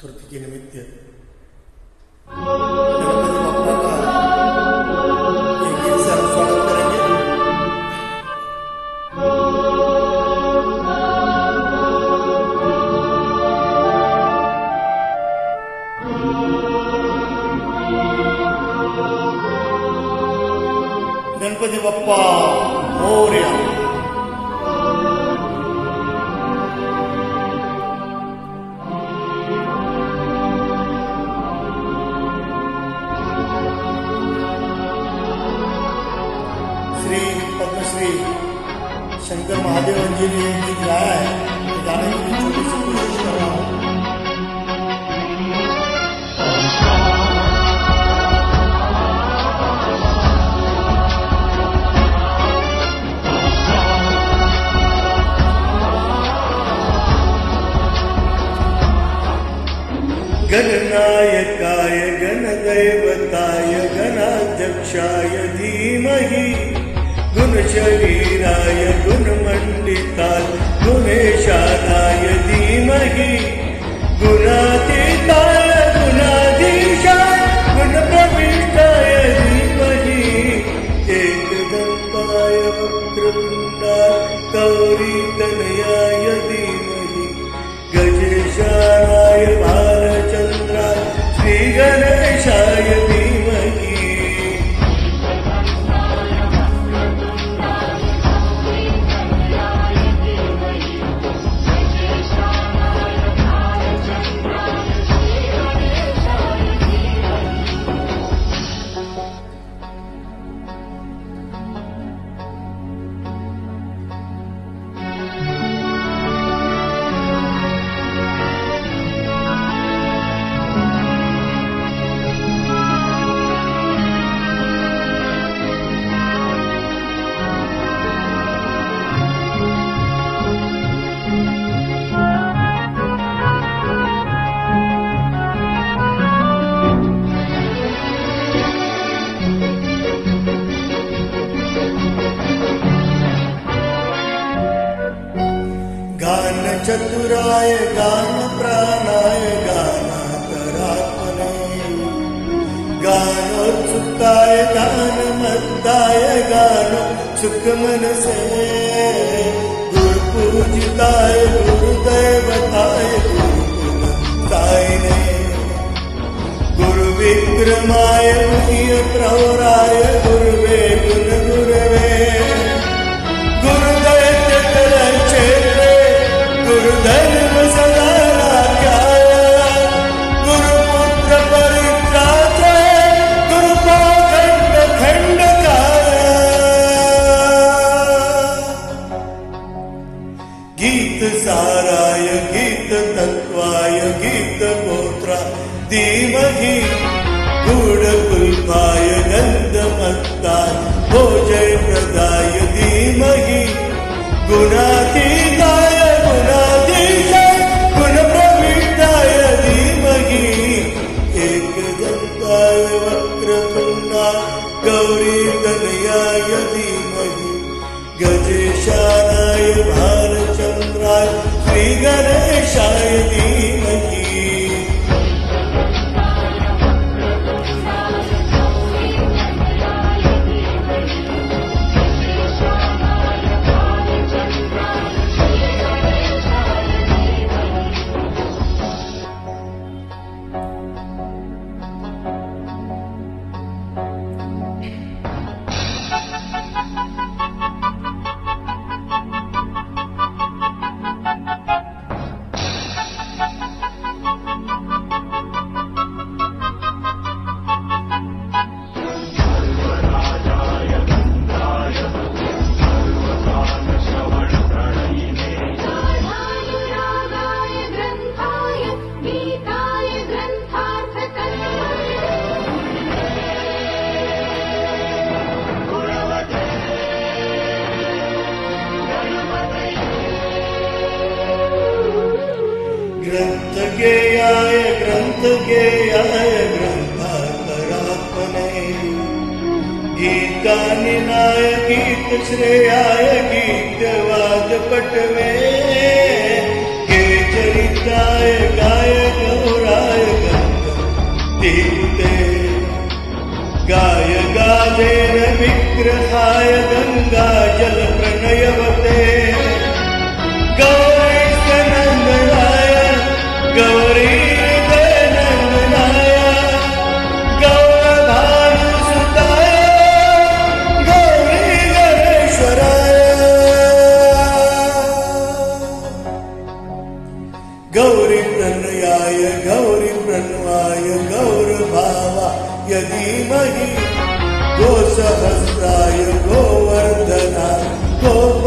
चतुर्थी के निमित्त गणपति बप्पा का एक गीत से हम स्वागत करेंगे। गणपति बप्पा मोरया। श्री पद्मश्री शंकर महादेवन जी ने एक गीत गाया है, तो गाने की छोटी सी कोशिश कर रहा हूँ। गणनायकाय गणदैवताय गणाध्यक्षाय धीमहि गुणशरीराय गुणमण्डिताय गुणेशानाय धीमहि गुणातीताय गुणाधीशाय गुणप्रविष्टाय धीमहि एकदन्ताय वक्रतुण्डाय गौरीतनयाय धीमहि गजेशानाय भालचन्द्राय श्रीगणेशाय धीमहि। गान चतुराय गान प्राणाय गानातरात्मने गानोत्सुकाय गानमद्दाय गानो सुखमनसे गुरुपूजिताय गुरुदैवताय गुरुकुलसायिने गुरुविक्रमाय गुरुप्रवराय गुरुवे गुरुगुरवे गुरुधर्म सदाराध्याय गुरुपुत्र परित्राय गुरुपाखंड खंडकाय गीत साराय गीत तत्वाय गीत गोत्रा धीमहि गूढ़कुल्फाय गंधमत्ताय भोजय प्रदाय धीमहि गुणातीताय गुणाधीशाय गुणप्रविष्टाय धीमहि एकदन्ताय वक्रतुण्डाय गौरीतनयाय धीमहि गजेशानाय भालचन्द्राय श्रीगणेशाय धीमहि। ग्रंथगेयाय ग्रंथगेयाय ग्रंथाकरात्मने गीतानिनाय गीतश्रेयाय गीतवादपटवे गे चरिताय गाय गौरा गौरी गणनाय गौरभानुसुताय गौरी गणेश्वराय गौरी प्रणयाय गौरी प्रणवाय गौरभावाय धीमहि गोसहस्राय गोवर्धनाय गोप